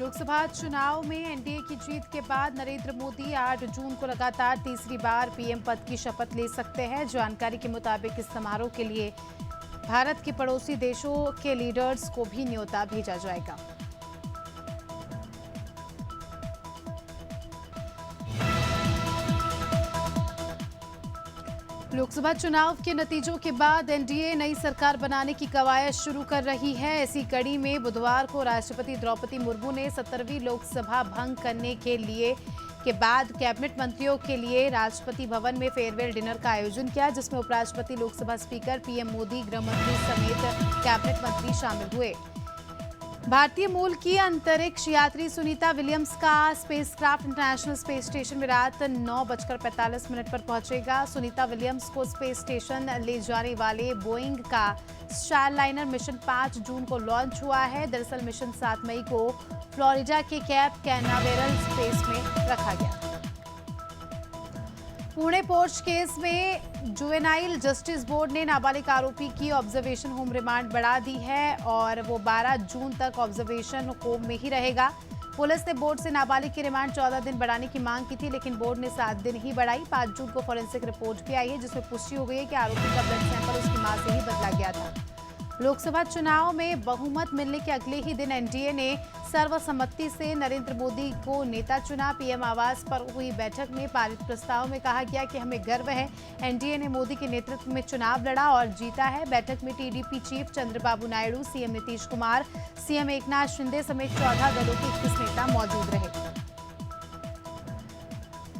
लोकसभा चुनाव में एनडीए की जीत के बाद नरेंद्र मोदी 8 जून को लगातार तीसरी बार पीएम पद की शपथ ले सकते हैं। जानकारी के मुताबिक इस समारोह के लिए भारत के पड़ोसी देशों के लीडर्स को भी न्योता भेजा जाएगा। लोकसभा चुनाव के नतीजों के बाद एनडीए नई सरकार बनाने की कवायद शुरू कर रही है। इसी कड़ी में बुधवार को राष्ट्रपति द्रौपदी मुर्मू ने 17वीं लोकसभा भंग करने के बाद कैबिनेट मंत्रियों के लिए राष्ट्रपति भवन में फेयरवेल डिनर का आयोजन किया, जिसमें उपराष्ट्रपति, लोकसभा स्पीकर, पीएम मोदी, गृह मंत्री समेत कैबिनेट मंत्री शामिल हुए। भारतीय मूल की अंतरिक्ष यात्री सुनीता विलियम्स का स्पेसक्राफ्ट इंटरनेशनल स्पेस स्टेशन में रात 9:45 पर पहुंचेगा। सुनीता विलियम्स को स्पेस स्टेशन ले जाने वाले बोइंग का स्टारलाइनर मिशन 5 जून को लॉन्च हुआ है। दरअसल मिशन 7 मई को फ्लोरिडा के कैप कैनावेरल स्पेस में रखा गया। पुणे पोर्च केस में जुवेनाइल जस्टिस बोर्ड ने नाबालिग आरोपी की ऑब्जर्वेशन होम रिमांड बढ़ा दी है और वो 12 जून तक ऑब्जर्वेशन होम में ही रहेगा। पुलिस ने बोर्ड से नाबालिग की रिमांड 14 दिन बढ़ाने की मांग की थी, लेकिन बोर्ड ने 7 दिन ही बढ़ाई। 5 जून को फॉरेंसिक रिपोर्ट भी आई है, जिसमें पुष्टि हो गई है कि आरोपी का ब्लड सैंपल उसकी मां से ही बदला गया था। लोकसभा चुनाव में बहुमत मिलने के अगले ही दिन एनडीए ने सर्वसम्मति से नरेंद्र मोदी को नेता चुना। पीएम आवास पर हुई बैठक में पारित प्रस्ताव में कहा गया कि हमें गर्व है, एनडीए ने मोदी के नेतृत्व में चुनाव लड़ा और जीता है। बैठक में TDP chief Chandrababu Naidu, CM Nitish Kumar, CM Eknath Shinde समेत 14 दलों के 21 नेता मौजूद रहे।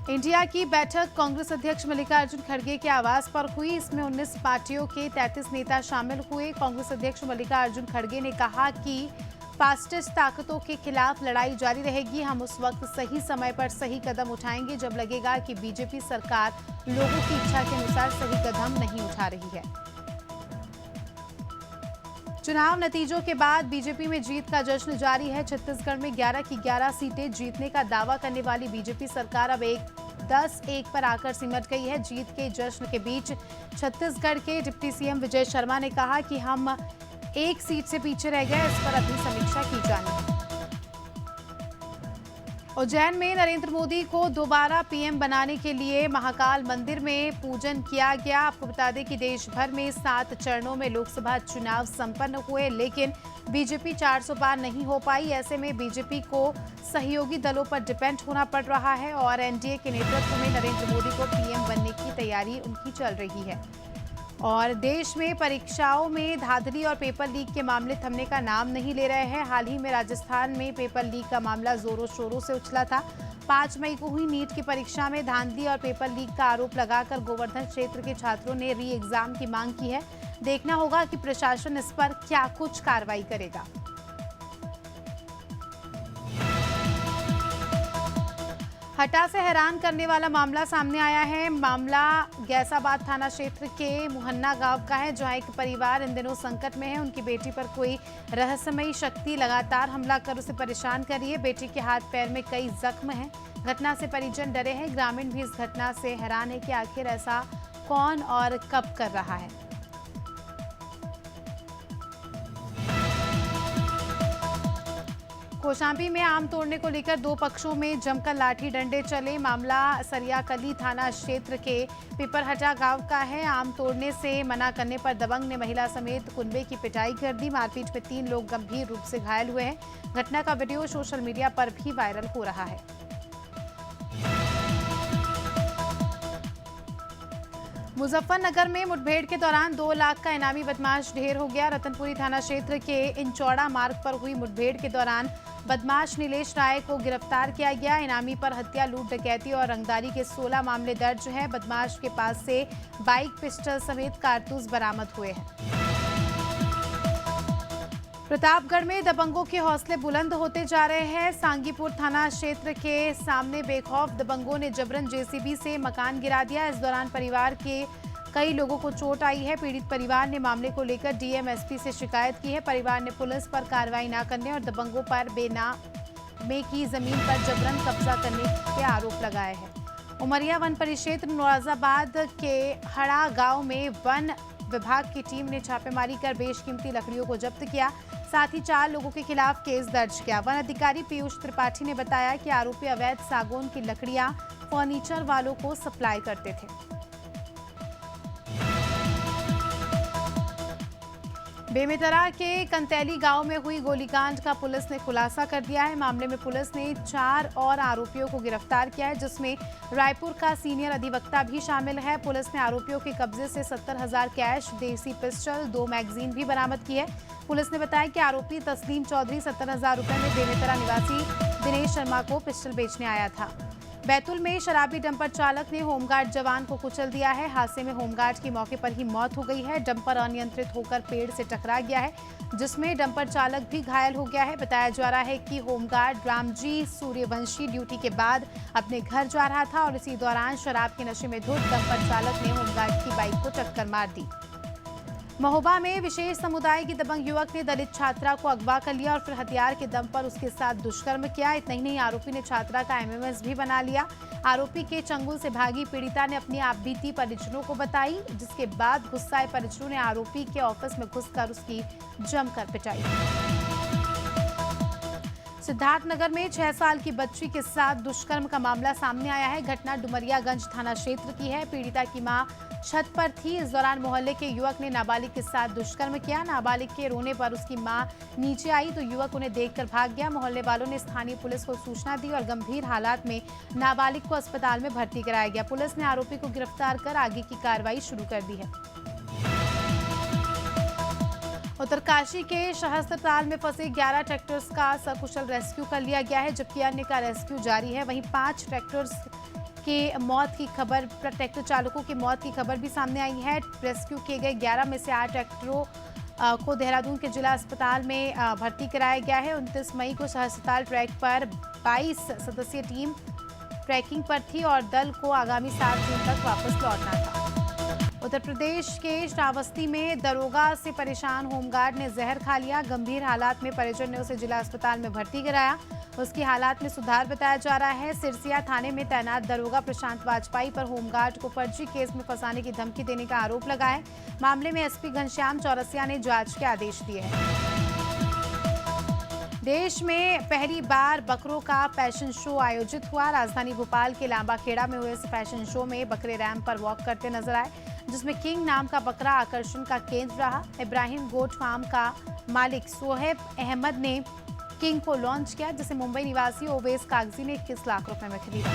इंडिया की बैठक कांग्रेस अध्यक्ष मल्लिकार्जुन खड़गे के आवास पर हुई। इसमें 19 पार्टियों के 33 नेता शामिल हुए। कांग्रेस अध्यक्ष मल्लिकार्जुन खड़गे ने कहा कि फास्टिस्ट ताकतों के खिलाफ लड़ाई जारी रहेगी। हम उस वक्त सही समय पर सही कदम उठाएंगे जब लगेगा कि बीजेपी सरकार लोगों की इच्छा के अनुसार सही कदम नहीं उठा रही है। चुनाव नतीजों के बाद बीजेपी में जीत का जश्न जारी है। छत्तीसगढ़ में 11 की 11 सीटें जीतने का दावा करने वाली बीजेपी सरकार अब 10-1 पर आकर सिमट गई है। जीत के जश्न के बीच छत्तीसगढ़ के डिप्टी सीएम विजय शर्मा ने कहा कि हम एक सीट से पीछे रह गए, इस पर अभी समीक्षा की जानी है। उज्जैन में नरेंद्र मोदी को दोबारा पीएम बनाने के लिए महाकाल मंदिर में पूजन किया गया। आपको बता दें कि देश भर में 7 चरणों में लोकसभा चुनाव संपन्न हुए, लेकिन बीजेपी 400 पार नहीं हो पाई। ऐसे में बीजेपी को सहयोगी दलों पर डिपेंड होना पड़ रहा है और एनडीए के नेतृत्व में नरेंद्र मोदी को पीएम बनने की तैयारी उनकी चल रही है। और देश में परीक्षाओं में धांधली और पेपर लीक के मामले थमने का नाम नहीं ले रहे हैं। हाल ही में राजस्थान में पेपर लीक का मामला जोरों शोरों से उछला था। 5 मई को हुई नीट की परीक्षा में धांधली और पेपर लीक का आरोप लगाकर गोवर्धन क्षेत्र के छात्रों ने री एग्जाम की मांग की है। देखना होगा कि प्रशासन इस पर क्या कुछ कार्रवाई करेगा। हटा से हैरान करने वाला मामला सामने आया है। मामला गैसाबाद थाना क्षेत्र के मुहन्ना गांव का है, जहां एक परिवार इन दिनों संकट में है। उनकी बेटी पर कोई रहस्यमयी शक्ति लगातार हमला कर उसे परेशान कर रही है। बेटी के हाथ पैर में कई जख्म हैं। घटना से परिजन डरे हैं। ग्रामीण भी इस घटना से हैरान है कि आखिर ऐसा कौन और कब कर रहा है। कौशाम्बी में आम तोड़ने को लेकर 2 पक्षों में जमकर लाठी डंडे चले। मामला सरियाकली थाना क्षेत्र के पिपरहटा गांव का है। आम तोड़ने से मना करने पर दबंग ने महिला समेत कुनबे की पिटाई कर दी। मारपीट में 3 लोग गंभीर रूप से घायल हुए हैं। घटना का वीडियो सोशल मीडिया पर भी वायरल हो रहा है। मुजफ्फरनगर में मुठभेड़ के दौरान 2 लाख का इनामी बदमाश ढेर हो गया। रतनपुरी थाना क्षेत्र के इंचौड़ा मार्ग पर हुई मुठभेड़ के दौरान बदमाश नीलेश राय को गिरफ्तार किया गया। इनामी पर हत्या, लूट, डकैती और रंगदारी के 16 मामले दर्ज हैं। बदमाश के पास से बाइक, पिस्टल समेत कारतूस बरामद हुए हैं। प्रतापगढ़ में दबंगों के हौसले बुलंद होते जा रहे हैं। सांगीपुर थाना क्षेत्र के सामने बेखौफ दबंगों ने जबरन जेसीबी से मकान गिरा दिया। इस दौरान परिवार के कई लोगों को चोट आई है। पीड़ित परिवार ने मामले को लेकर डीएम एसपी से शिकायत की है। परिवार ने पुलिस पर कार्रवाई न करने और दबंगों पर बेनामे की जमीन पर जबरन कब्जा करने के आरोप लगाए हैं। उमरिया वन परिक्षेत्र नौराजाबाद के हड़ा गांव में वन विभाग की टीम ने छापेमारी कर बेशकीमती लकड़ियों को जब्त किया। साथ ही 4 लोगों के खिलाफ केस दर्ज किया। वन अधिकारी पीयूष त्रिपाठी ने बताया कि आरोपी अवैध सागौन की लकड़ियां फर्नीचर वालों को सप्लाई करते थे। बेमेतरा के कंतैली गांव में हुई गोलीकांड का पुलिस ने खुलासा कर दिया है। मामले में पुलिस ने 4 और आरोपियों को गिरफ्तार किया है, जिसमें रायपुर का सीनियर अधिवक्ता भी शामिल है। पुलिस ने आरोपियों के कब्जे से 70,000 कैश, देसी पिस्टल, 2 मैगजीन भी बरामद की है। पुलिस ने बताया कि आरोपी तस्लीम चौधरी 70,000 रुपए में बेमेतरा निवासी दिनेश शर्मा को पिस्टल बेचने आया था। बैतूल में शराबी डंपर चालक ने होमगार्ड जवान को कुचल दिया है। हादसे में होमगार्ड की मौके पर ही मौत हो गई है। डंपर अनियंत्रित होकर पेड़ से टकरा गया है, जिसमें डंपर चालक भी घायल हो गया है। बताया जा रहा है कि होमगार्ड रामजी सूर्यवंशी ड्यूटी के बाद अपने घर जा रहा था और इसी दौरान शराब के नशे में धुत डंपर चालक ने होमगार्ड की बाइक को टक्कर मार दी। महोबा में विशेष समुदाय की दबंग युवक ने दलित छात्रा को अगवा कर लिया और फिर हथियार के दम पर उसके साथ दुष्कर्म किया। इतना ही नहीं, आरोपी ने छात्रा का एमएमएस भी बना लिया। आरोपी के चंगुल से भागी पीड़िता ने अपनी आपबीती परिजनों को बताई, जिसके बाद गुस्साए परिजनों ने आरोपी के ऑफिस में घुसकर उसकी जमकर पिटाई। सिद्धार्थनगर में 6 साल की बच्ची के साथ दुष्कर्म का मामला सामने आया है। घटना डुमरियागंज थाना क्षेत्र की है। पीड़िता की मां छत पर थी। इस दौरान मोहल्ले के युवक ने नाबालिग के साथ दुष्कर्म किया। नाबालिग के रोने पर उसकी मां नीचे आई तो युवक उन्हें देखकर भाग गया। मोहल्ले वालों ने स्थानीय पुलिस को सूचना दी और गंभीर हालात में नाबालिग को अस्पताल में भर्ती कराया गया। पुलिस ने आरोपी को गिरफ्तार कर आगे की कार्रवाई शुरू कर दी है। उत्तरकाशी के सहस्त्रताल में फंसे 11 ट्रैक्टर्स का सकुशल रेस्क्यू कर लिया गया है, जबकि अन्य का रेस्क्यू जारी है। वहीं 5 ट्रैक्टर्स के मौत की खबर, ट्रैक्टर चालकों की मौत की खबर भी सामने आई है। रेस्क्यू किए गए 11 में से 8 ट्रैक्टरों को देहरादून के जिला अस्पताल में भर्ती कराया गया है। 29 मई को सहस्त्रताल ट्रैक पर 22 सदस्यीय टीम ट्रैकिंग पर थी और दल को आगामी 7 जून तक वापस लौटना था। उत्तर प्रदेश के श्रावस्ती में दरोगा से परेशान होमगार्ड ने जहर खा लिया। गंभीर हालात में परिजन ने उसे जिला अस्पताल में भर्ती कराया। उसकी हालात में सुधार बताया जा रहा है। सिरसिया थाने में तैनात दरोगा प्रशांत वाजपेयी पर होमगार्ड को फर्जी केस में फंसाने की धमकी देने का आरोप लगा है। मामले में एसपी घनश्याम चौरसिया ने जांच के आदेश दिए हैं। देश में पहली बार बकरों का फैशन शो आयोजित हुआ। राजधानी भोपाल के लांबाखेड़ा में हुए इस फैशन शो में बकरे रैंप पर वॉक करते नजर आए, जिसमें किंग नाम का बकरा आकर्षण का केंद्र रहा। इब्राहिम गोट फार्म का मालिक सोहेब अहमद ने किंग को लॉन्च किया, जिसे मुंबई निवासी ओवेस कागजी ने 21 लाख रुपए में खरीदा।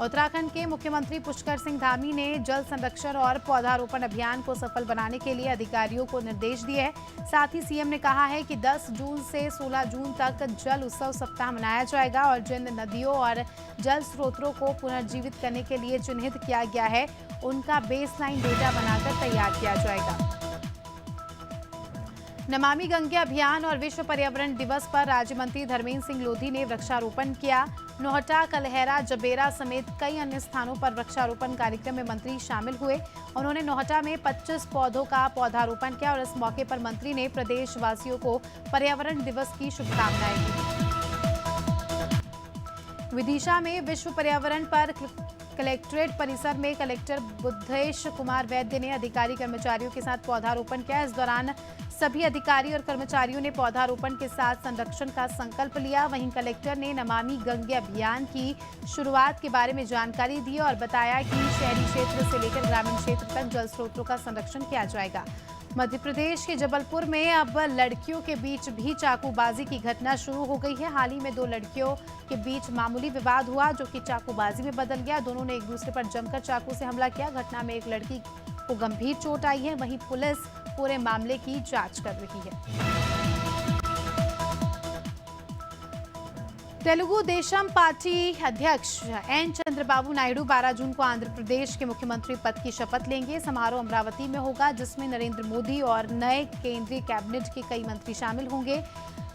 उत्तराखंड के मुख्यमंत्री पुष्कर सिंह धामी ने जल संरक्षण और पौधारोपण अभियान को सफल बनाने के लिए अधिकारियों को निर्देश दिए हैं। साथ ही सीएम ने कहा है कि 10 जून से 16 जून तक जल उत्सव सप्ताह मनाया जाएगा और जिन नदियों और जल स्रोतों को पुनर्जीवित करने के लिए चिन्हित किया गया है, उनका बेसलाइन डेटा बनाकर तैयार किया जाएगा। नमामि गंगे अभियान और विश्व पर्यावरण दिवस पर राज्य मंत्री धर्मेंद्र सिंह लोधी ने वृक्षारोपण किया। नोहटा, कलहेरा, जबेरा समेत कई अन्य स्थानों पर वृक्षारोपण कार्यक्रम में मंत्री शामिल हुए। उन्होंने नोहटा में 25 पौधों का पौधारोपण किया और इस मौके पर मंत्री ने प्रदेशवासियों को पर्यावरण दिवस की शुभकामनाएं दी। विदिशा में विश्व पर्यावरण पर कलेक्ट्रेट परिसर में कलेक्टर बुद्धेश कुमार वैद्य ने अधिकारी कर्मचारियों के साथ पौधारोपण किया। इस दौरान सभी अधिकारी और कर्मचारियों ने पौधारोपण के साथ संरक्षण का संकल्प लिया। वहीं कलेक्टर ने नमामि गंगे अभियान की शुरुआत के बारे में जानकारी दी और बताया कि शहरी क्षेत्र से लेकर ग्रामीण क्षेत्र तक जल स्रोतों का संरक्षण किया जाएगा। मध्य प्रदेश के जबलपुर में अब लड़कियों के बीच भी चाकूबाजी की घटना शुरू हो गई है। हाल ही में 2 लड़कियों के बीच मामूली विवाद हुआ, जो कि चाकूबाजी में बदल गया। दोनों ने एक दूसरे पर जमकर चाकू से हमला किया। घटना में एक लड़की को गंभीर चोट आई है। वहीं पुलिस पूरे मामले की जांच कर रही है। तेलुगु देशम पार्टी अध्यक्ष एन चंद्रबाबू नायडू 12 जून को आंध्र प्रदेश के मुख्यमंत्री पद की शपथ लेंगे। समारोह अमरावती में होगा, जिसमें नरेंद्र मोदी और नए केंद्रीय कैबिनेट के कई मंत्री शामिल होंगे।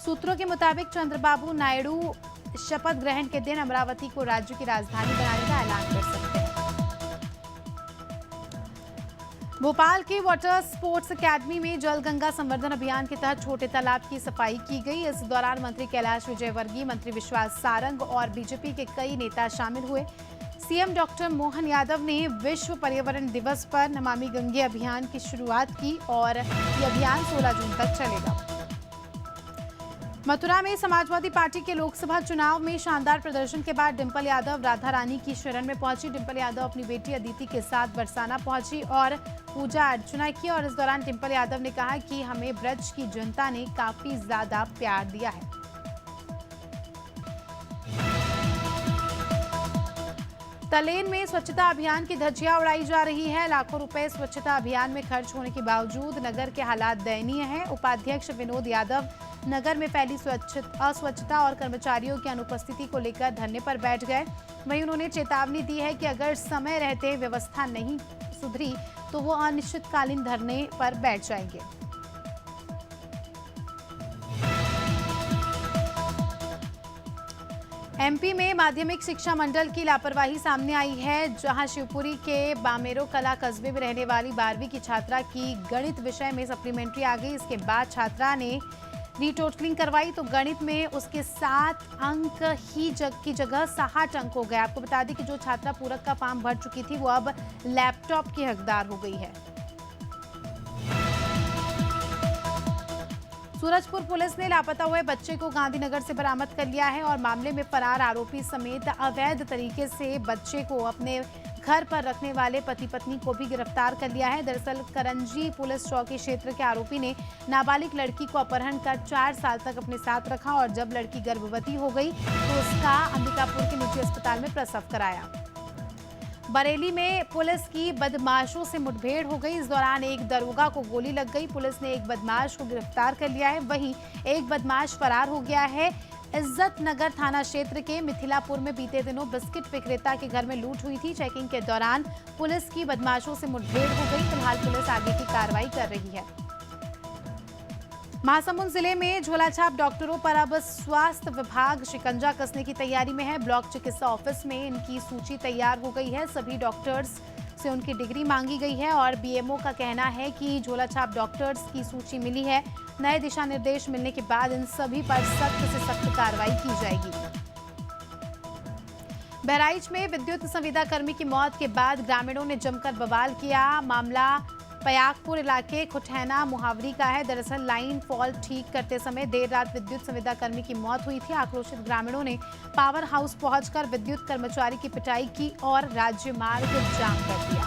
सूत्रों के मुताबिक चंद्रबाबू नायडू शपथ ग्रहण के दिन अमरावती को राज्य की राजधानी बनाने का ऐलान कर सकते हैं। भोपाल के वाटर स्पोर्ट्स अकेडमी में जल गंगा संवर्धन अभियान के तहत छोटे तालाब की सफाई की गई। इस दौरान मंत्री कैलाश विजयवर्गीय, मंत्री विश्वास सारंग और बीजेपी के कई नेता शामिल हुए। सीएम डॉक्टर मोहन यादव ने विश्व पर्यावरण दिवस पर नमामि गंगे अभियान की शुरुआत की और ये अभियान 16 जून तक चलेगा। मथुरा में समाजवादी पार्टी के लोकसभा चुनाव में शानदार प्रदर्शन के बाद डिंपल यादव राधा रानी की शरण में पहुंची। डिंपल यादव अपनी बेटी अदिति के साथ बरसाना पहुंची और पूजा अर्चना की और इस दौरान डिंपल यादव ने कहा कि हमें ब्रज की जनता ने काफी ज्यादा प्यार दिया है। तलेन में स्वच्छता अभियान की धज्जियां उड़ाई जा रही है। लाखों रुपए स्वच्छता अभियान में खर्च होने के बावजूद नगर के हालात दयनीय हैं। उपाध्यक्ष विनोद यादव नगर में फैली अस्वच्छता और कर्मचारियों की अनुपस्थिति को लेकर धरने पर बैठ गए। वहीं उन्होंने चेतावनी दी है कि अगर समय रहते व्यवस्था नहीं सुधरी तो वो अनिश्चितकालीन धरने पर बैठ जाएंगे। एमपी में माध्यमिक शिक्षा मंडल की लापरवाही सामने आई है, जहां शिवपुरी के बामेरो कला कस्बे में रहने वाली 12वीं की छात्रा की गणित विषय में सप्लीमेंट्री आ गई। इसके बाद छात्रा ने रीटोटलिंग करवाई तो गणित में उसके 7 अंक ही की जगह 60 अंक हो गए। आपको बता दें कि जो छात्रा पूरक का फॉर्म भर चुकी थी वो अब लैपटॉप की हकदार हो गई है। सूरजपुर पुलिस ने लापता हुए बच्चे को गांधीनगर से बरामद कर लिया है और मामले में फरार आरोपी समेत अवैध तरीके से बच्चे को अपने घर पर रखने वाले पति पत्नी को भी गिरफ्तार कर लिया है। दरअसल करंजी पुलिस चौकी क्षेत्र के आरोपी ने नाबालिग लड़की को अपहरण कर 4 साल तक अपने साथ रखा और जब लड़की गर्भवती हो गई तो उसका अंबिकापुर के निजी अस्पताल में प्रसव कराया। बरेली में पुलिस की बदमाशों से मुठभेड़ हो गई। इस दौरान एक दरोगा को गोली लग गई। पुलिस ने एक बदमाश को गिरफ्तार कर लिया है, वहीं एक बदमाश फरार हो गया है। इज्जत नगर थाना क्षेत्र के मिथिलापुर में बीते दिनों बिस्किट विक्रेता के घर में लूट हुई थी। चेकिंग के दौरान पुलिस की बदमाशों से मुठभेड़ हो गई। फिलहाल पुलिस आगे की कार्रवाई कर रही है। महासमुंद जिले में झोलाछाप डॉक्टरों पर अब स्वास्थ्य विभाग शिकंजा कसने की तैयारी में है। ब्लॉक चिकित्सा ऑफिस में इनकी सूची तैयार हो गई है। सभी डॉक्टर्स से उनकी डिग्री मांगी गई है और बीएमओ का कहना है कि झोलाछाप डॉक्टर्स की सूची मिली है। नए दिशा निर्देश मिलने के बाद इन सभी पर सख्त से सख्त कार्रवाई की जाएगी। बहराइच में विद्युत संविदा कर्मी की मौत के बाद ग्रामीणों ने जमकर बवाल किया। मामला पयागपुर इलाके खुठैना मुहावरी का है। दरअसल लाइन फॉल्ट ठीक करते समय देर रात विद्युत संविदा कर्मी की मौत हुई थी। आक्रोशित ग्रामीणों ने पावर हाउस पहुंचकर विद्युत कर्मचारी की पिटाई की और राज्य मार्ग जाम कर दिया।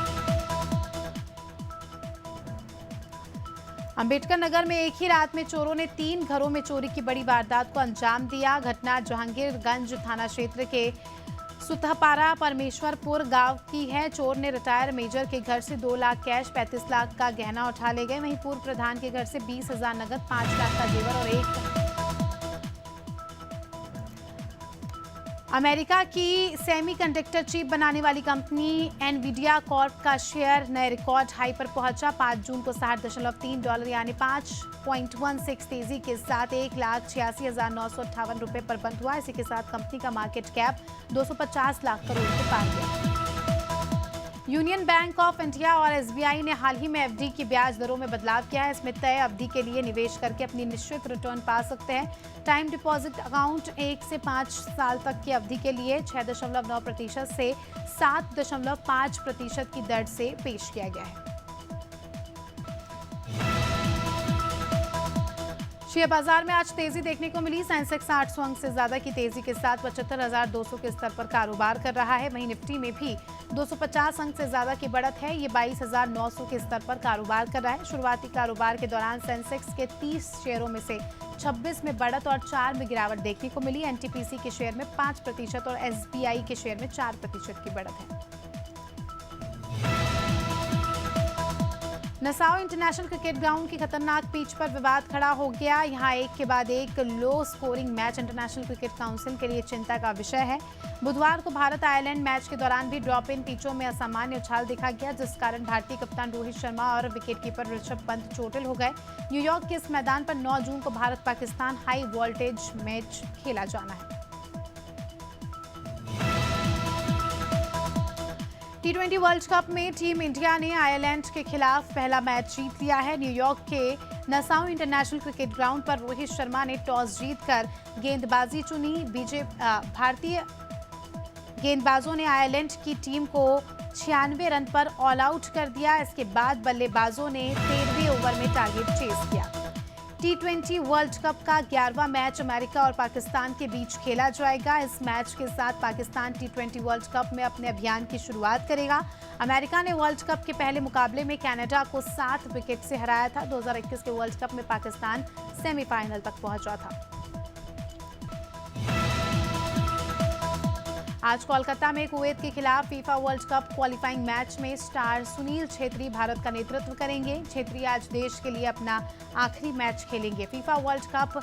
अंबेडकर नगर में एक ही रात में चोरों ने 3 घरों में चोरी की बड़ी वारदात को अंजाम दिया। घटना जहांगीरगंज थाना क्षेत्र के सुतहपारा परमेश्वरपुर गांव की है। चोर ने रिटायर मेजर के घर से 2 लाख कैश, 35 लाख का गहना उठा ले गए। वहीं पूर्व प्रधान के घर से 20,000 नगद, 5 लाख का जेवर और एक अमेरिका की सेमीकंडक्टर चिप बनाने वाली कंपनी एनवीडिया कॉर्प का शेयर नए रिकॉर्ड हाई पर पहुंचा। 5 जून को $60.3 यानी 5.16 तेजी के साथ 1,86,958 रुपए पर बंद हुआ। इसी के साथ कंपनी का मार्केट कैप 250 लाख करोड़ के पार गया। यूनियन बैंक ऑफ इंडिया और एसबीआई ने हाल ही में एफडी की ब्याज दरों में बदलाव किया है। इसमें तय अवधि के लिए निवेश करके अपनी निश्चित रिटर्न पा सकते हैं। टाइम डिपॉजिट अकाउंट 1 से 5 साल तक की अवधि के लिए 6.9% से 7.5% की दर से पेश किया गया है। शेयर बाजार में आज तेजी देखने को मिली। सेंसेक्स 800 अंक से ज्यादा की तेजी के साथ 75,200 के स्तर पर कारोबार कर रहा है। वहीं निफ्टी में भी 250 अंक से ज्यादा की बढ़त है। ये 22,900 के स्तर पर कारोबार कर रहा है। शुरुआती कारोबार के दौरान सेंसेक्स के 30 शेयरों में से 26 में बढ़त और 4 में गिरावट देखने को मिली। एनटीपीसी के शेयर में 5% और एसबीआई के शेयर में 4% की बढ़त है। नसाओ इंटरनेशनल क्रिकेट ग्राउंड की खतरनाक पिच पर विवाद खड़ा हो गया। यहां एक के बाद एक low scoring match international cricket council के लिए चिंता का विषय है। बुधवार को भारत आयरलैंड मैच के दौरान भी ड्रॉप इन पिचों में असामान्य उछाल देखा गया, जिस कारण भारतीय कप्तान रोहित शर्मा और विकेटकीपर ऋषभ पंत चोटिल हो गए। न्यूयॉर्क के इस मैदान पर 9 जून को Bharat Pakistan high voltage match खेला जाना है। T20 वर्ल्ड कप में टीम इंडिया ने आयरलैंड के खिलाफ पहला मैच जीत लिया है। न्यूयॉर्क के नसाओ इंटरनेशनल क्रिकेट ग्राउंड पर रोहित शर्मा ने टॉस जीतकर गेंदबाजी चुनी। गेंदबाजों ने आयरलैंड की टीम को 96 रन पर ऑल आउट कर दिया। इसके बाद बल्लेबाजों ने 13वें ओवर में टारगेट चेस किया। T20 वर्ल्ड कप का 11वां मैच अमेरिका और पाकिस्तान के बीच खेला जाएगा। इस मैच के साथ पाकिस्तान T20 वर्ल्ड कप में अपने अभियान की शुरुआत करेगा। अमेरिका ने वर्ल्ड कप के पहले मुकाबले में कनाडा को 7 विकेट से हराया था। 2021 के वर्ल्ड कप में पाकिस्तान सेमीफाइनल तक पहुंचा था। आज कोलकाता में कुवैत के खिलाफ FIFA world cup qualifying match में स्टार सुनील छेत्री भारत का नेतृत्व करेंगे। छेत्री आज देश के लिए अपना आखिरी मैच खेलेंगे। फीफा वर्ल्ड कप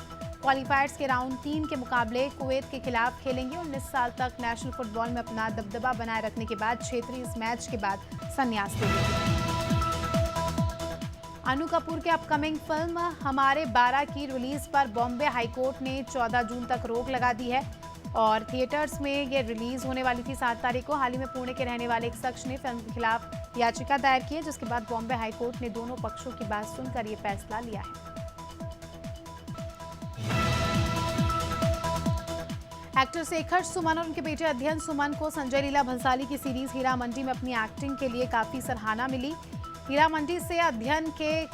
क्वालिफायर्स के राउंड 3 के मुकाबले कुवैत के खिलाफ खेलेंगे। 19 साल तक नेशनल फुटबॉल में अपना दबदबा बनाए रखने के बाद छेत्री इस मैच के बाद संन्यास ले लेंगे। अनु कपूर के अपकमिंग फिल्म हमारे 12 की रिलीज पर बॉम्बे हाईकोर्ट ने 14 जून तक रोक लगा दी है और थिएटर्स में ये रिलीज होने वाली थी 7 तारीख को। हाल ही में पुणे के रहने वाले एक शख्स ने फिल्म के खिलाफ याचिका दायर की है, जिसके बाद बॉम्बे हाईकोर्ट ने दोनों पक्षों की बात सुनकर ये फैसला लिया है। एक्टर शेखर सुमन और उनके बेटे अध्ययन सुमन को संजय लीला भंसाली की सीरीज हीरा मंडी में अपनी एक्टिंग के लिए काफी सराहना मिली। हीरा मंडी से अध्ययन के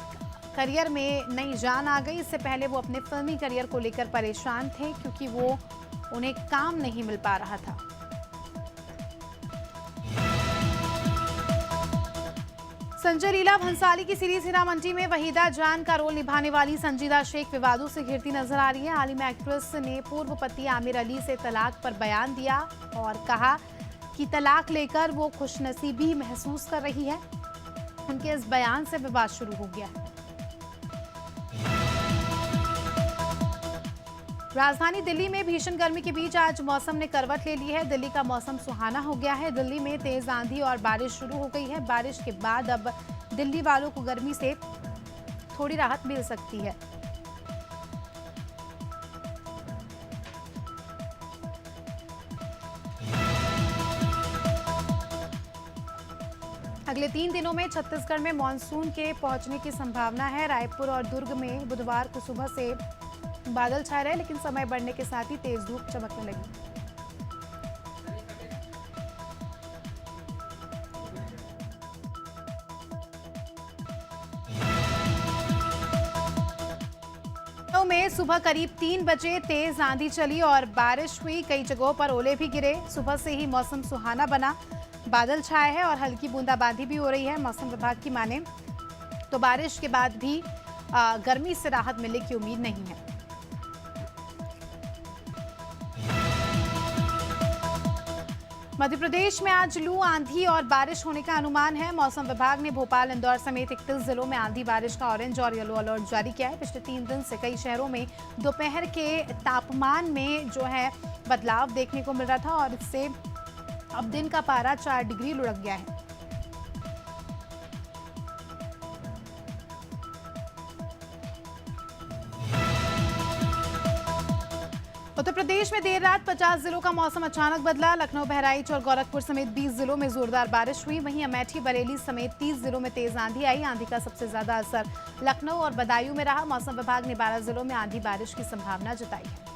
करियर में नई जान आ गई। इससे पहले वो अपने फिल्मी करियर को लेकर परेशान थे क्योंकि उन्हें काम नहीं मिल पा रहा था। संजय लीला भंसाली की सीरीज हीरा मंडी में वहीदा जान का रोल निभाने वाली संजीदा शेख विवादों से घिरती नजर आ रही है। हाल ही में एक्ट्रेस ने पूर्व पति आमिर अली से तलाक पर बयान दिया और कहा कि तलाक लेकर वो खुशनसीबी महसूस कर रही है। उनके इस बयान से विवाद शुरू हो गया है। राजधानी दिल्ली में भीषण गर्मी के बीच आज मौसम ने करवट ले ली है। दिल्ली का मौसम सुहाना हो गया है। दिल्ली में तेज आंधी और बारिश शुरू हो गई है। बारिश के बाद अब दिल्ली वालों को गर्मी से थोड़ी राहत मिल सकती है। अगले 3 दिनों में छत्तीसगढ़ में मानसून के पहुंचने की संभावना है। रायपुर और दुर्ग में बुधवार को सुबह से बादल छाए रहे, लेकिन समय बढ़ने के साथ ही तेज धूप चमकने लगी। में सुबह करीब 3 बजे तेज आंधी चली और बारिश हुई। कई जगहों पर ओले भी गिरे। सुबह से ही मौसम सुहाना बना, बादल छाए हैं और हल्की बूंदाबांदी भी हो रही है। मौसम विभाग की माने तो बारिश के बाद भी गर्मी से राहत मिलने की उम्मीद नहीं है। मध्य प्रदेश में आज लू, आंधी और बारिश होने का अनुमान है। मौसम विभाग ने भोपाल, इंदौर समेत 31 जिलों में आंधी बारिश का ऑरेंज और येलो अलर्ट जारी किया है। पिछले 3 दिन से कई शहरों में दोपहर के तापमान में जो है बदलाव देखने को मिल रहा था और इससे अब दिन का पारा 4 डिग्री लुढ़क गया है। उत्तर प्रदेश में देर रात 50 जिलों का मौसम अचानक बदला। लखनऊ, बहराइच और गोरखपुर समेत 20 जिलों में जोरदार बारिश हुई। वहीं अमेठी, बरेली समेत 30 जिलों में तेज आंधी आई। आंधी का सबसे ज्यादा असर लखनऊ और बदायूं में रहा। मौसम विभाग ने 12 जिलों में आंधी बारिश की संभावना जताई है।